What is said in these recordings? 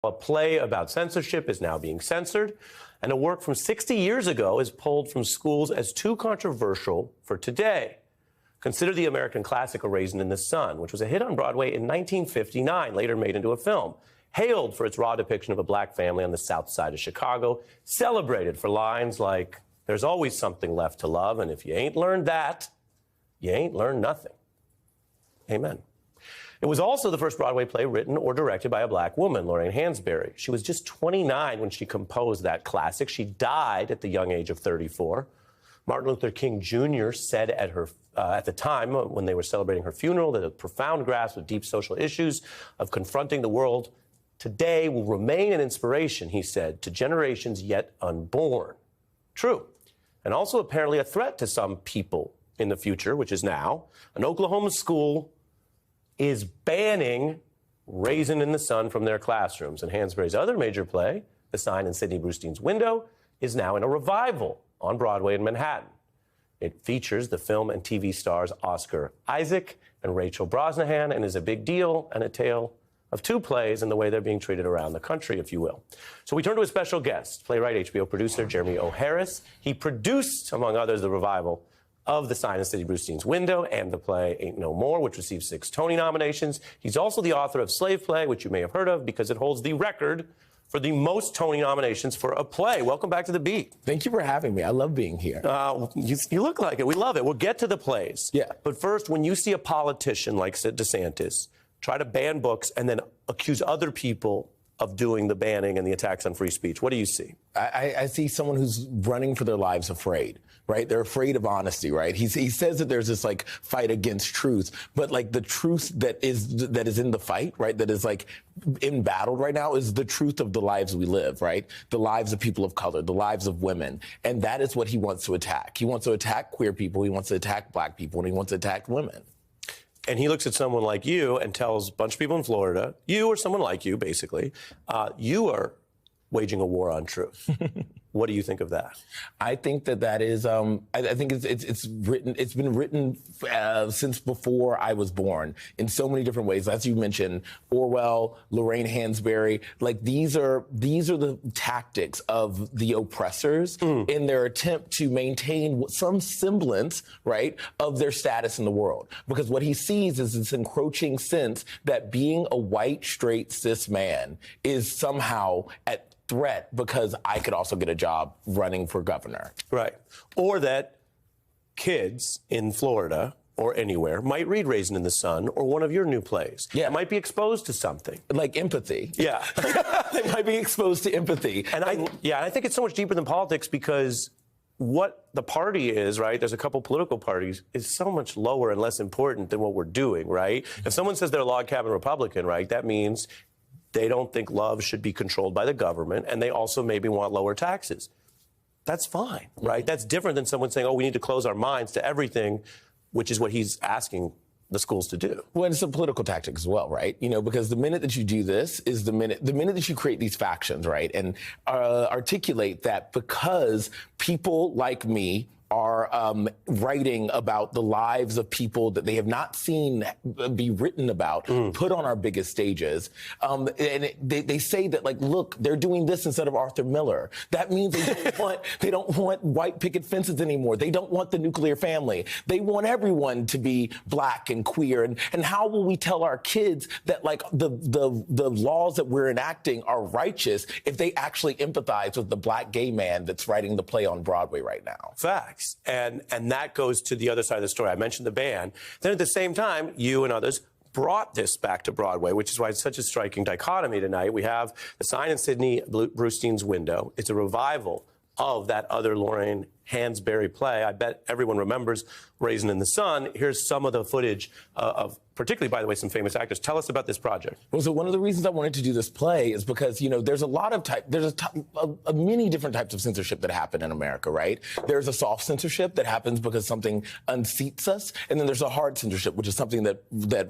A play about censorship is now being censored, and a work from 60 years ago is pulled from schools as too controversial for today. Consider the American classic A Raisin in the Sun, which was a hit on Broadway in 1959, later made into a film. Hailed for its raw depiction of a black family on the south side of Chicago, celebrated for lines like, "There's always something left to love, and if you ain't learned that, you ain't learned nothing." Amen. It was also the first Broadway play written or directed by a black woman, Lorraine Hansberry. She was just 29 when she composed that classic. She died at the young age of 34. Martin Luther King Jr. said at the time, when they were celebrating her funeral, that a profound grasp of deep social issues of confronting the world today will remain an inspiration, he said, to generations yet unborn. True. And also apparently a threat to some people in the future, which is now. An Oklahoma school is banning Raisin in the Sun from their classrooms. And Hansberry's other major play, The Sign in Sidney Brustein's Window, is now in a revival on Broadway in Manhattan. It features the film and TV stars Oscar Isaac and Rachel Brosnahan and is a big deal and a tale of two plays and the way they're being treated around the country, if you will. So we turn to a special guest, playwright, HBO producer Jeremy O. Harris. He produced, among others, the revival of The Sign in Sidney Brustein's Window and the play Ain't No More, which received 6 Tony nominations. He's also the author of Slave Play, which you may have heard of because it holds the record for the most Tony nominations for a play. Welcome back to The Beat. Thank you for having me. I love being here. You look like it. We love it. We'll get to the plays. Yeah. But first, when you see a politician like DeSantis try to ban books and then accuse other people of doing the banning and the attacks on free speech, what do you see? I see someone who's running for their lives afraid, right? They're afraid of honesty, right? He says that there's this like fight against truth, but like the truth that is in the fight, right? That is like in battle right now is the truth of the lives we live, right? The lives of people of color, the lives of women. And that is what he wants to attack. He wants to attack queer people. He wants to attack black people, and he wants to attack women. And he looks at someone like you and tells a bunch of people in Florida, you or someone like you, basically, you are waging a war on truth. What do you think of that? I think that is. I think it's been written since before I was born in so many different ways. As you mentioned, Orwell, Lorraine Hansberry. Like these are the tactics of the oppressors in their attempt to maintain some semblance, right, of their status in the world. Because what he sees is this encroaching sense that being a white, straight, cis man is somehow at threat because I could also get a job running for governor. Right. Or that kids in Florida or anywhere might read Raisin in the Sun or one of your new plays. Yeah. Might be exposed to something. Like empathy. Yeah. They might be exposed to empathy. And I think it's so much deeper than politics because what the party is, right, there's a couple political parties, is so much lower and less important than what we're doing, right? If someone says they're a log cabin Republican, right, that means they don't think love should be controlled by the government, and they also maybe want lower taxes. That's fine, right? That's different than someone saying, oh, we need to close our minds to everything, which is what he's asking the schools to do. Well, it's a political tactic as well, right? You know, because the minute that you do this is the minute that you create these factions, right? And articulate that because people like me are writing about the lives of people that they have not seen be written about, put on our biggest stages. And they say that, like, look, they're doing this instead of Arthur Miller. That means they don't want white picket fences anymore. They don't want the nuclear family. They want everyone to be black and queer. And how will we tell our kids that, like, the laws that we're enacting are righteous if they actually empathize with the black gay man that's writing the play on Broadway right now? Facts. And that goes to the other side of the story. I mentioned the ban. Then at the same time, you and others brought this back to Broadway, which is why it's such a striking dichotomy tonight. We have The Sign in Sidney Brustein's Window. It's a revival of that other Lorraine Hansberry play. I bet everyone remembers Raisin in the Sun. Here's some of the footage of, particularly, by the way, some famous actors. Tell us about this project. Well, so one of the reasons I wanted to do this play is because, you know, there's a lot of many different types of censorship that happen in America, right? There's a soft censorship that happens because something unseats us, and then there's a hard censorship, which is something that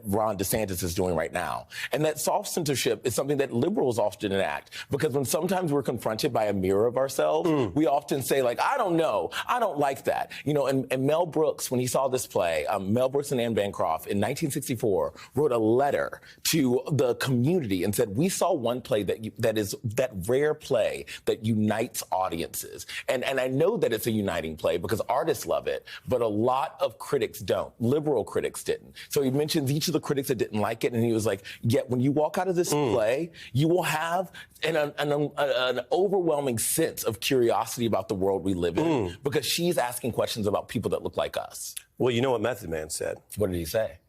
Ron DeSantis is doing right now. And that soft censorship is something that liberals often enact, because when sometimes we're confronted by a mirror of ourselves, we often say, like, I don't know. no, I don't like that. You know, and Mel Brooks, when he saw this play, Mel Brooks and Anne Bancroft in 1964 wrote a letter to the community and said, we saw one play that is that rare play that unites audiences. And I know that it's a uniting play because artists love it, but a lot of critics don't. Liberal critics didn't. So he mentions each of the critics that didn't like it, and he was like, yet when you walk out of this play, you will have an overwhelming sense of curiosity about the world we live in because she's asking questions about people that look like us. Well, you know what Method Man said? What did he say?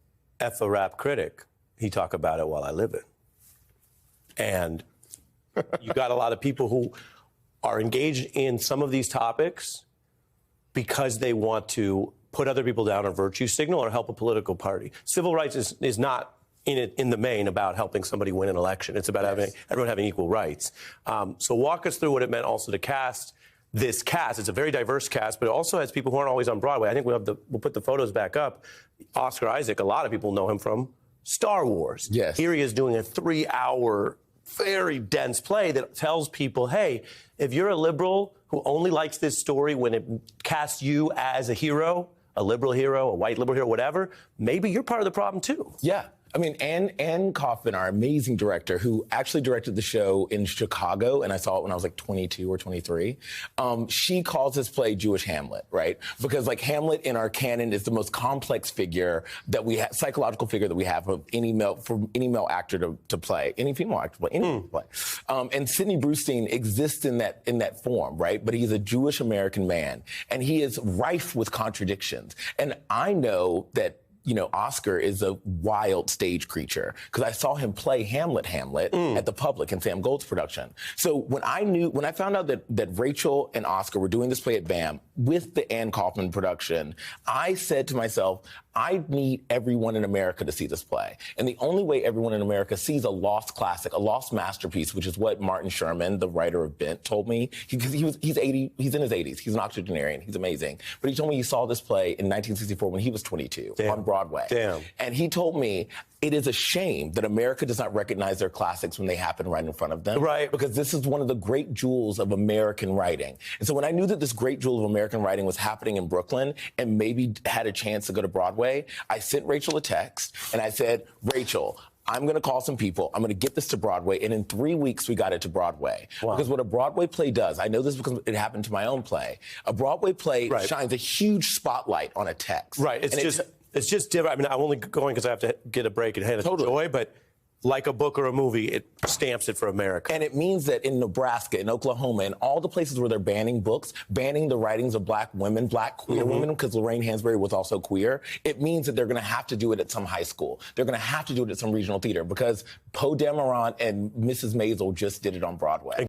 F a rap critic. He talk about it while I live it. And you got a lot of people who are engaged in some of these topics because they want to put other people down or virtue signal or help a political party. Civil rights is not in the main about helping somebody win an election. It's about everyone having equal rights. So walk us through what it meant also to cast this cast. It's a very diverse cast, but it also has people who aren't always on Broadway. I think we'll put the photos back up. Oscar Isaac, a lot of people know him from Star Wars. Yes. Here he is doing a 3-hour, very dense play that tells people, hey, if you're a liberal who only likes this story when it casts you as a hero, a liberal hero, a white liberal hero, whatever, maybe you're part of the problem too. Yeah. I mean, Anne Kaufman, our amazing director, who actually directed the show in Chicago, and I saw it when I was like 22 or 23, she calls this play Jewish Hamlet, right? Because like Hamlet in our canon is the most complex figure that we have, psychological figure that we have of any male actor to play, any female actor to play, anyone to play. And Sidney Brewstein exists in that form, right? But he's a Jewish American man, and he is rife with contradictions. And I know that, you know, Oscar is a wild stage creature because I saw him play Hamlet at the Public in Sam Gold's production. So when I found out that Rachel and Oscar were doing this play at BAM with the Anne Kaufman production, I said to myself, I need everyone in America to see this play. And the only way everyone in America sees a lost classic, a lost masterpiece, which is what Martin Sherman, the writer of Bent, told me. He's in his 80s. He's an octogenarian. He's amazing. But he told me he saw this play in 1964 when he was 22 on Broadway. Damn. And he told me it is a shame that America does not recognize their classics when they happen right in front of them. Right. Because this is one of the great jewels of American writing. And so when I knew that this great jewel of American writing was happening in Brooklyn and maybe had a chance to go to Broadway, I sent Rachel a text and I said, Rachel, I'm going to call some people. I'm going to get this to Broadway. And in 3 weeks, we got it to Broadway. Wow. Because what a Broadway play does, I know this because it happened to my own play. A Broadway play shines a huge spotlight on a text. Right. It's just different. I mean, I'm only going because I have to get a break and hand it to Joy, but like a book or a movie, it stamps it for America. And it means that in Nebraska, in Oklahoma, in all the places where they're banning books, banning the writings of black women, black queer women, because Lorraine Hansberry was also queer, it means that they're going to have to do it at some high school. They're going to have to do it at some regional theater because Poe Dameron and Mrs. Maisel just did it on Broadway.